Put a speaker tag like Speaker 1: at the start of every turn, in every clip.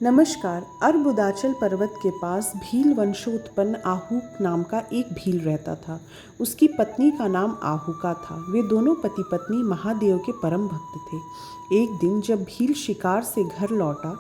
Speaker 1: नमस्कार। अर्बुदाचल पर्वत के पास भील वंशोत्पन्न आहूक नाम का एक भील रहता था। उसकी पत्नी का नाम आहूका था। वे दोनों पति पत्नी महादेव के परम भक्त थे। एक दिन जब भील शिकार से घर लौटा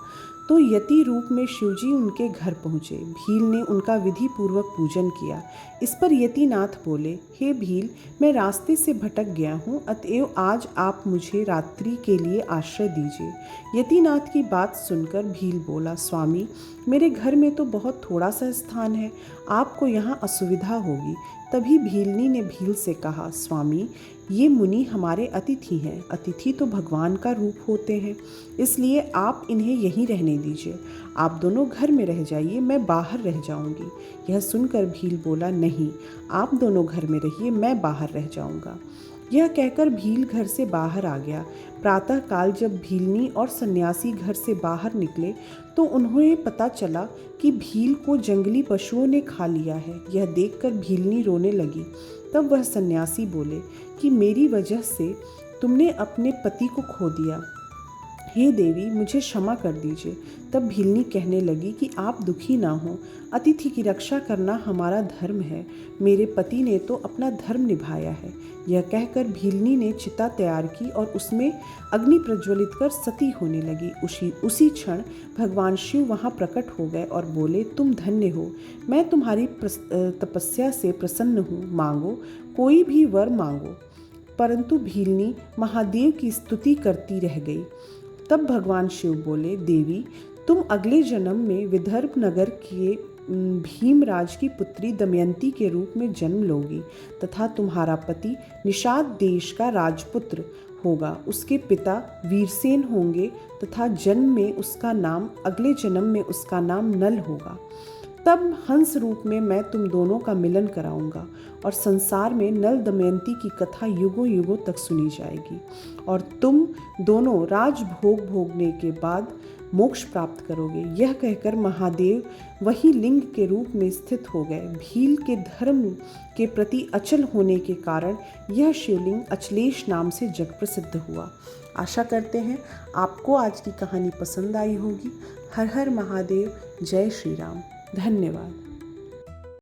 Speaker 1: तो यति रूप में शिवजी उनके घर पहुँचे। भील ने उनका विधि पूर्वक पूजन किया। इस पर यतिनाथ बोले, हे भील, मैं रास्ते से भटक गया हूँ, अतएव आज आप मुझे रात्रि के लिए आश्रय दीजिए। यतिनाथ की बात सुनकर भील बोला, स्वामी, मेरे घर में तो बहुत थोड़ा सा स्थान है, आपको यहाँ असुविधा होगी। तभी भीलनी ने भील से कहा, स्वामी, ये मुनि हमारे अतिथि हैं। अतिथि तो भगवान का रूप होते हैं, इसलिए आप इन्हें यहीं रहने दीजिए। आप दोनों घर में रह जाइए, मैं बाहर रह जाऊंगी। यह सुनकर भील बोला, नहीं, आप दोनों घर में रहिए, मैं बाहर रह जाऊंगा। यह कहकर भील घर से बाहर आ गया। प्रातःकाल जब भीलनी और सन्यासी घर से बाहर निकले तो उन्हें पता चला कि भील को जंगली पशुओं ने खा लिया है। यह देखकर भीलनी रोने लगी। तब वह सन्यासी बोले कि मेरी वजह से तुमने अपने पति को खो दिया। हे देवी, मुझे क्षमा कर दीजिए। तब भीलनी कहने लगी कि आप दुखी ना हो, अतिथि की रक्षा करना हमारा धर्म है। मेरे पति ने तो अपना धर्म निभाया है। यह कहकर भीलनी ने चिता तैयार की और उसमें अग्नि प्रज्वलित कर सती होने लगी। उसी क्षण भगवान शिव वहाँ प्रकट हो गए और बोले, तुम धन्य हो, मैं तुम्हारी तपस्या से प्रसन्न हूँ, मांगो, कोई भी वर मांगो। परंतु भीलनी महादेव की स्तुति करती रह गई। तब भगवान शिव बोले, देवी, तुम अगले जन्म में विदर्भ नगर के भीमराज की पुत्री दमयंती के रूप में जन्म लोगी तथा तुम्हारा पति निषाद देश का राजपुत्र होगा। उसके पिता वीरसेन होंगे तथा अगले जन्म में उसका नाम नल होगा। तब हंस रूप में मैं तुम दोनों का मिलन कराऊंगा और संसार में नल दमयंती की कथा युगों युगों तक सुनी जाएगी और तुम दोनों राजभोग भोगने के बाद मोक्ष प्राप्त करोगे। यह कहकर महादेव वही लिंग के रूप में स्थित हो गए। भील के धर्म के प्रति अचल होने के कारण यह शिवलिंग अचलेश नाम से जग प्रसिद्ध हुआ। आशा करते हैं आपको आज की कहानी पसंद आई होगी। हर हर महादेव, जय श्री राम। धन्यवाद।